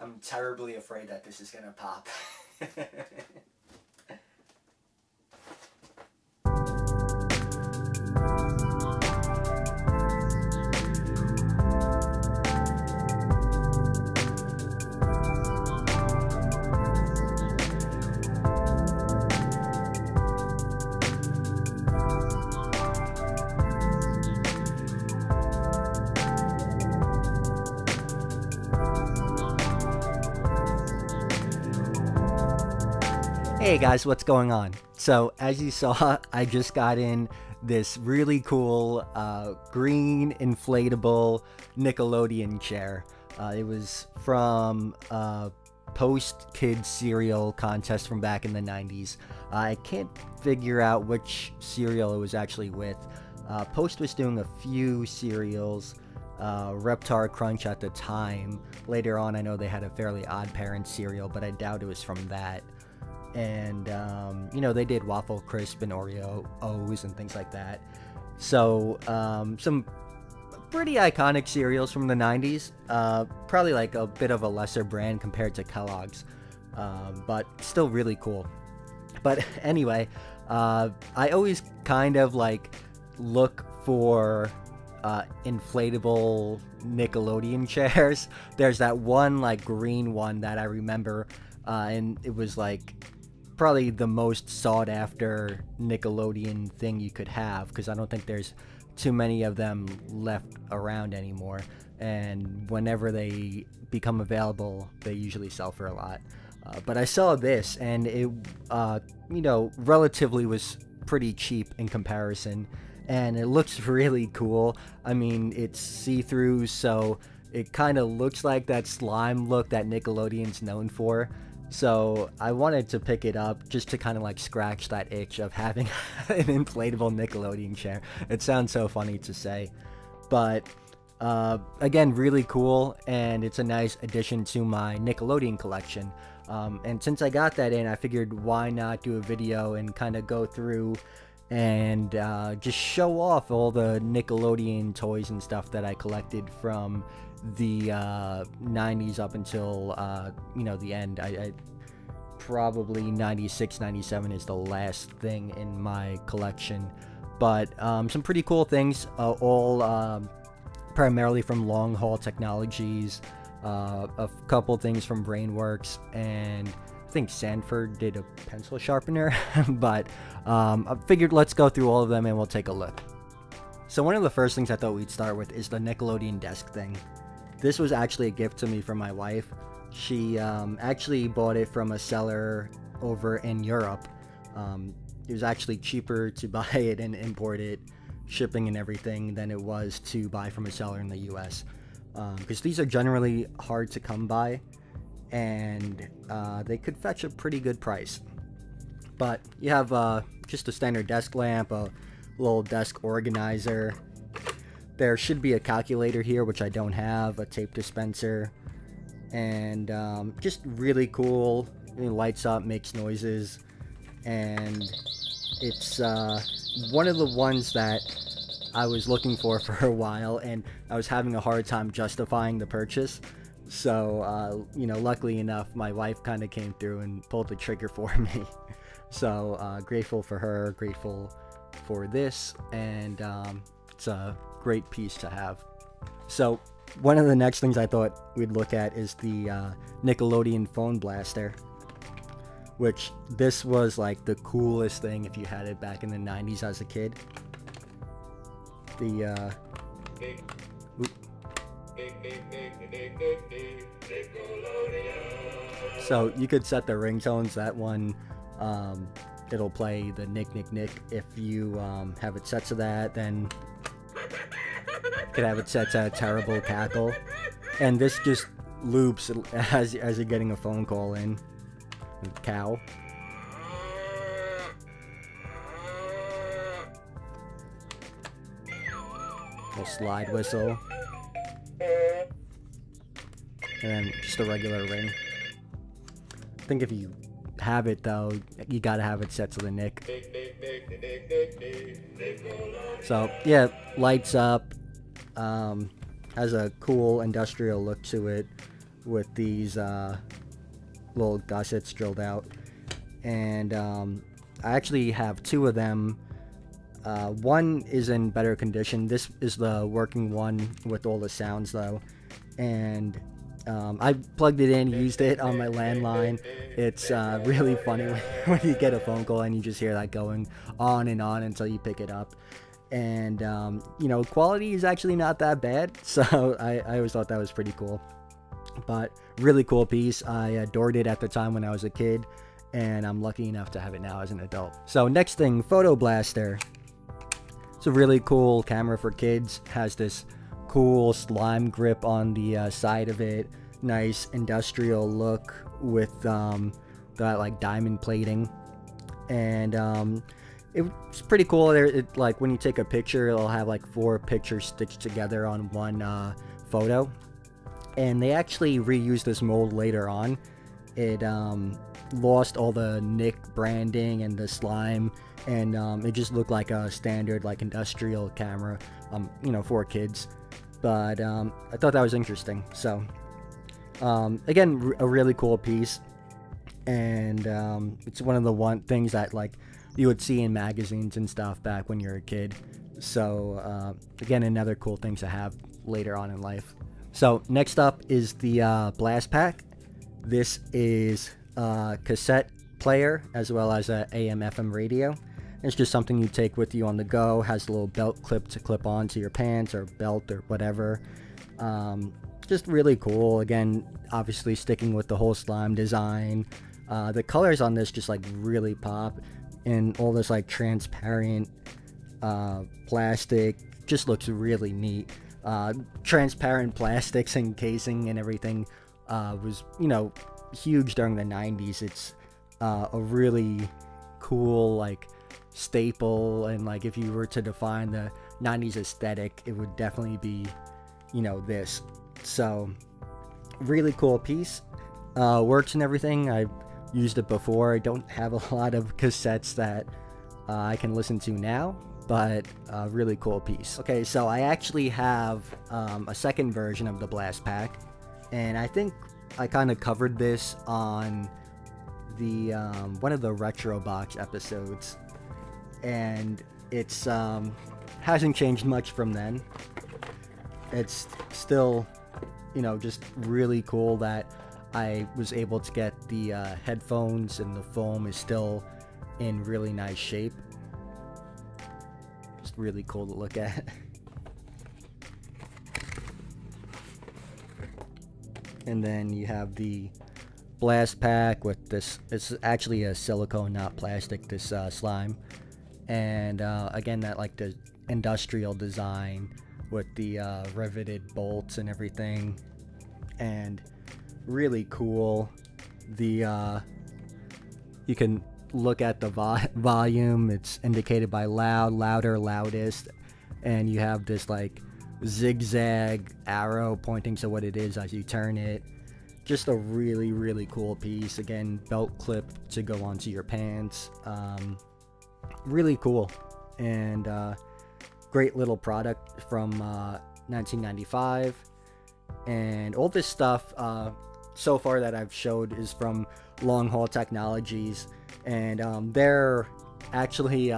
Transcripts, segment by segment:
I'm terribly afraid that this is gonna pop. Hey guys, what's going on? So as you saw, I just got in this really cool green inflatable Nickelodeon chair. It was from a post-kids cereal contest from back in the 90s. I can't figure out which cereal it was actually with. Post was doing a few cereals, Reptar Crunch at the time. Later on I know they had a Fairly Odd Parents cereal, but I doubt it was from that. And you know, they did Waffle Crisp and Oreo O's and things like that. So some pretty iconic cereals from the 90s, probably like a bit of a lesser brand compared to Kellogg's, but still really cool. But anyway, I always kind of like look for inflatable Nickelodeon chairs. There's that one like green one that I remember, and it was like probably the most sought after Nickelodeon thing you could have, because I don't think there's too many of them left around anymore, and whenever they become available they usually sell for a lot. But I saw this and it you know, relatively was pretty cheap in comparison, and it looks really cool. I mean, it's see-through, so it kind of looks like that slime look that Nickelodeon's known for. So I wanted to pick it up just to kind of like scratch that itch of having an inflatable Nickelodeon chair. It sounds so funny to say, but again, really cool, and it's a nice addition to my Nickelodeon collection. And since I got that in, I figured why not do a video and kind of go through and just show off all the Nickelodeon toys and stuff that I collected from the 90s up until you know, the end. I probably 96, 97 is the last thing in my collection, but some pretty cool things, all primarily from Long Haul Technologies, a couple things from Brainworks, and I think Sanford did a pencil sharpener. But I figured let's go through all of them and we'll take a look. So one of the first things I thought we'd start with is the Nickelodeon desk thing. This was actually a gift to me from my wife. She actually bought it from a seller over in Europe. It was actually cheaper to buy it and import it, shipping and everything, than it was to buy from a seller in the US. Because these are generally hard to come by, and they could fetch a pretty good price. But you have just a standard desk lamp, a little desk organizer. There should be a calculator here, which I don't have, a tape dispenser, and just really cool. It lights up, makes noises, and it's one of the ones that I was looking for a while, and I was having a hard time justifying the purchase. So, you know, luckily enough, my wife kind of came through and pulled the trigger for me. So, grateful for her, grateful for this, and it's a great piece to have. So one of the next things I thought we'd look at is the Nickelodeon phone blaster, which this was like the coolest thing if you had it back in the 90s as a kid. The so you could set the ringtones. That one, it'll play the Nick Nick Nick. If you have it set to that, then you could have it set to a terrible cackle, and this just loops as you're getting a phone call in. Cow. Little slide whistle, and then just a regular ring. I think if you have it though, you gotta have it set to the Nick. So yeah, lights up, has a cool industrial look to it. with these little gussets drilled out. And I actually have two of them. One is in better condition. This is the working one with all the sounds though. And I plugged it in, used it on my landline. It's really funny when you get a phone call and you just hear that going on and on until you pick it up. And you know, quality is actually not that bad, so I always thought that was pretty cool. But really cool piece. I adored it at the time when I was a kid, and I'm lucky enough to have it now as an adult. So next thing, Photo Blaster. It's a really cool camera for kids. Has this cool slime grip on the side of it. Nice industrial look with that like diamond plating. And it's pretty cool. Like when you take a picture, it'll have like 4 pictures stitched together on one photo. And they actually reused this mold later on. It lost all the Nick branding and the slime, and it just looked like a standard like industrial camera, you know, for kids. But I thought that was interesting. So again, a really cool piece, and it's one of the things that like you would see in magazines and stuff back when you're a kid. So again, another cool thing to have later on in life. So next up is the Blast Pack. This is a cassette player as well as a AM/FM radio. It's just something you take with you on the go. Has a little belt clip to clip onto your pants or belt or whatever. Just really cool. Again, obviously sticking with the whole slime design. The colors on this just like really pop, and all this like transparent plastic just looks really neat. Transparent plastics and casing and everything was, you know, huge during the 90s. It's a really cool like staple, and like if you were to define the 90s aesthetic, it would definitely be, you know, this. So really cool piece. Works and everything. I've used it before. I don't have a lot of cassettes that I can listen to now, but a really cool piece. Okay, so I actually have a second version of the Blast Pack, and I think I kind of covered this on the one of the Retro Box episodes, and it's hasn't changed much from then. It's still, you know, just really cool that I was able to get the headphones, and the foam is still in really nice shape. Just really cool to look at. And then you have the Blast Pack with this. It's actually a silicone, not plastic, this slime. And again, that like the industrial design with the riveted bolts and everything. And really cool. The you can look at the volume. It's indicated by loud, louder, loudest, and you have this like zigzag arrow pointing to what it is as you turn it. Just a really cool piece. Again, belt clip to go onto your pants. Really cool, and great little product from 1995. And all this stuff so far that I've showed is from Long Haul Technologies, and they're actually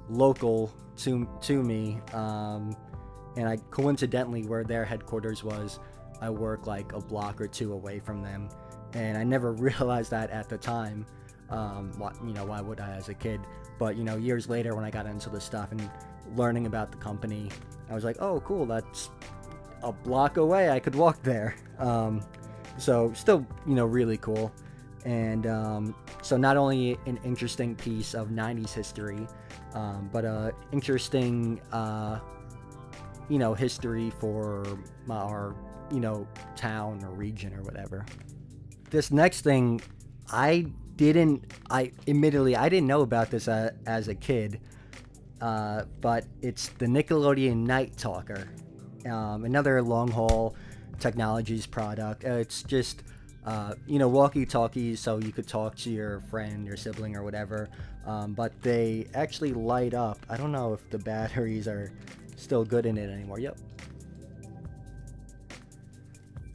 local to me, and I coincidentally, where their headquarters was, I work like a block or two away from them, and I never realized that at the time. Why would I as a kid? But you know, years later when I got into the stuff and learning about the company, I was like, oh cool, that's a block away, I could walk there. So still, you know, really cool. And so not only an interesting piece of 90s history, but a interesting you know, history for our, you know, town or region or whatever. This next thing, admittedly I didn't know about this as a kid, but it's the Nickelodeon Night Talker, another Long Haul Technologies product. It's just you know, walkie-talkies, so you could talk to your friend, your sibling, or whatever. But they actually light up. I don't know if the batteries are still good in it anymore. Yep.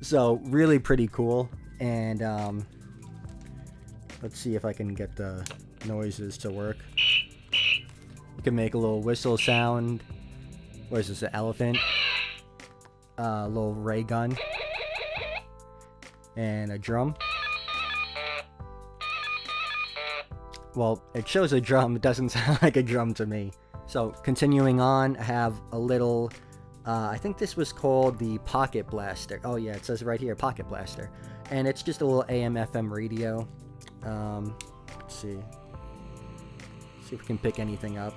So really pretty cool. And let's see if I can get the noises to work. You can make a little whistle sound. What is this, an elephant? A little ray gun. And a drum. Well, it shows a drum. It doesn't sound like a drum to me. So continuing on, I have a little, I think this was called the Pocket Blaster. Oh yeah, it says right here, Pocket Blaster. And it's just a little AM FM radio. Let's see. See if we can pick anything up.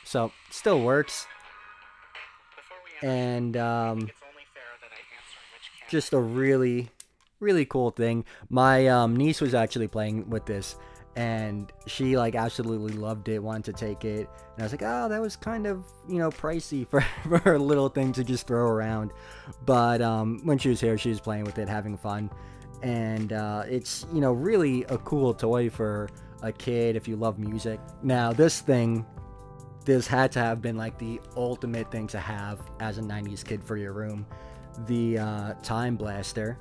So, still works. And just a really, really cool thing. My niece was actually playing with this, and she like absolutely loved it, wanted to take it. And I was like, oh, that was kind of, you know, pricey for a little thing to just throw around. But when she was here, she was playing with it, having fun. And it's, you know, really a cool toy for a kid if you love music. Now, this had to have been like the ultimate thing to have as a 90s kid for your room. The Time Blaster.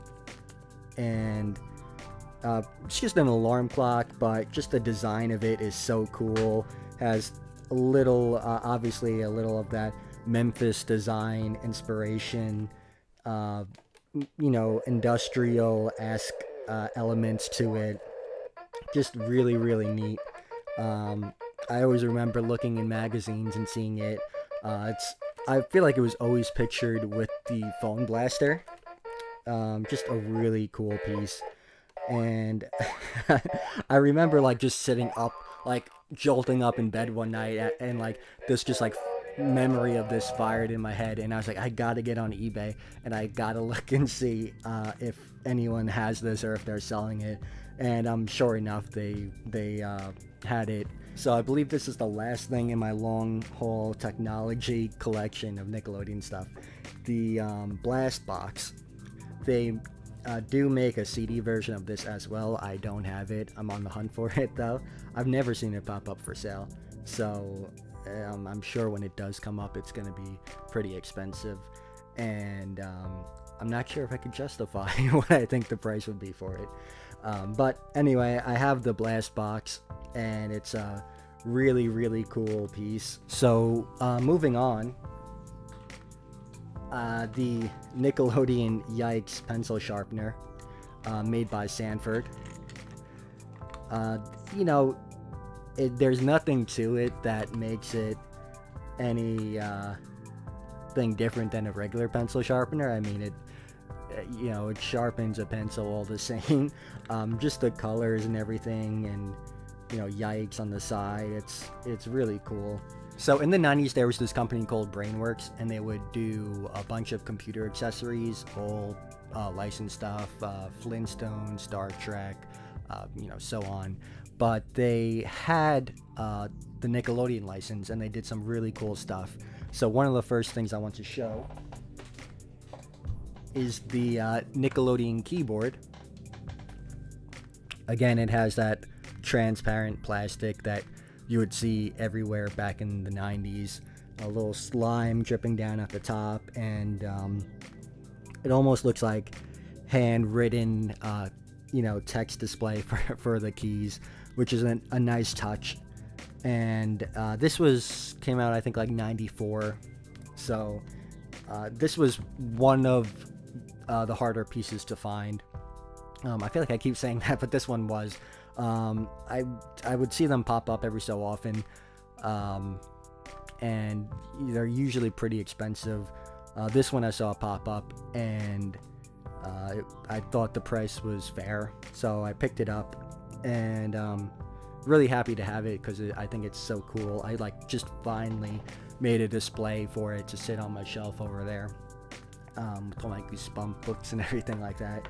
And it's just an alarm clock, but just the design of it is so cool. Has a little, obviously a little of that Memphis design inspiration, you know, industrial-esque elements to it. Just really, really neat. I always remember looking in magazines and seeing it. I feel like it was always pictured with the phone blaster. Just a really cool piece. And I remember like just sitting up, like jolting up in bed one night, and like this just like memory of this fired in my head, and I was like, I gotta get on eBay and I gotta look and see if anyone has this or if they're selling it. And sure enough, they had it. So I believe this is the last thing in my long haul technology collection of Nickelodeon stuff. The Blast Box. They do make a CD version of this as well. I don't have it. I'm on the hunt for it though. I've never seen it pop up for sale. So I'm sure when it does come up, it's going to be pretty expensive. And I'm not sure if I could justify what I think the price would be for it. But anyway, I have the Blast Box, and it's a really, really cool piece. So moving on, the Nickelodeon Yikes pencil sharpener, made by Sanford. You know, there's nothing to it that makes it any thing different than a regular pencil sharpener. I mean, it, you know, it sharpens a pencil all the same. Just the colors and everything, and you know, yikes on the side. It's really cool. So in the 90s, there was this company called Brainworks, and they would do a bunch of computer accessories, all licensed stuff, Flintstones, Star Trek, you know, so on. But they had the Nickelodeon license, and they did some really cool stuff. So one of the first things I want to show is the Nickelodeon keyboard. Again, it has that transparent plastic that you would see everywhere back in the 90s. A little slime dripping down at the top, and it almost looks like handwritten, you know, text display for the keys, which is a nice touch. And this came out, I think, like 94. So this was one of the harder pieces to find. I feel like I keep saying that, but this one was. I would see them pop up every so often, and they're usually pretty expensive. This one I saw pop up, and I thought the price was fair, so I picked it up, and really happy to have it because I think it's so cool. I like just finally made a display for it to sit on my shelf over there, with all my Goosebump books and everything like that.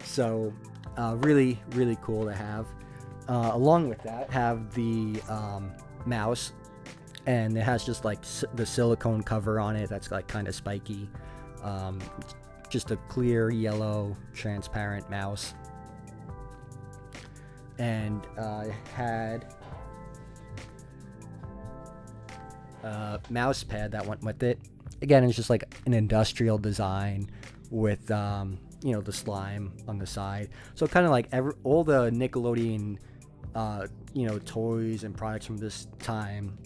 So really, really cool to have. Along with that, have the mouse, and it has just like the silicone cover on it that's like kind of spiky. just a clear yellow transparent mouse, and had a mouse pad that went with it. Again, it's just like an industrial design with you know, the slime on the side. So kind of like all the Nickelodeon you know, toys and products from this time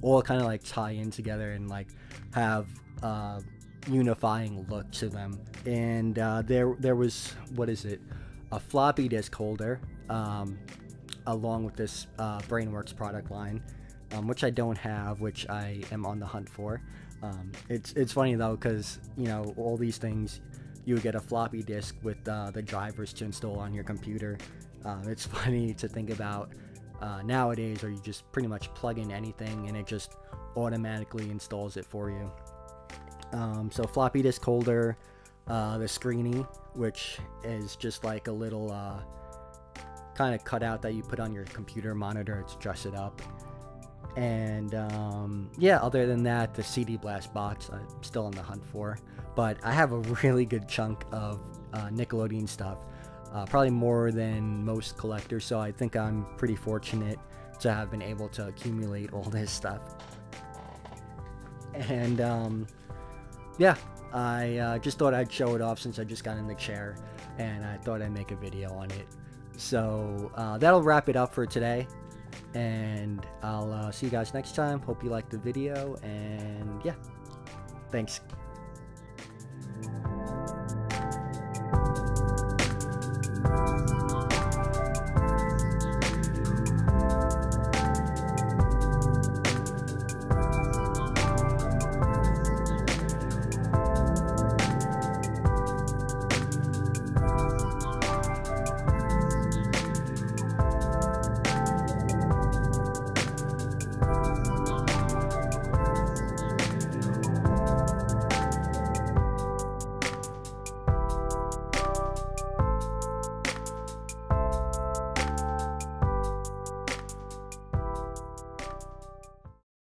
all kind of like tie in together and like have unifying look to them. And there was, what is it, a floppy disk holder along with this Brainworks product line, which I don't have, which I am on the hunt for. It's funny though, because you know, all these things, you would get a floppy disk with the drivers to install on your computer. It's funny to think about nowadays, where you just pretty much plug in anything and it just automatically installs it for you. So floppy disk holder, the screeny, which is just like a little kind of cutout that you put on your computer monitor to dress it up. And yeah, other than that, the CD blast box I'm still on the hunt for, but I have a really good chunk of Nickelodeon stuff, probably more than most collectors, so I think I'm pretty fortunate to have been able to accumulate all this stuff. And yeah, I just thought I'd show it off since I just got in the chair, and I thought I'd make a video on it. So that'll wrap it up for today, and I'll see you guys next time. Hope you liked the video, and yeah, thanks.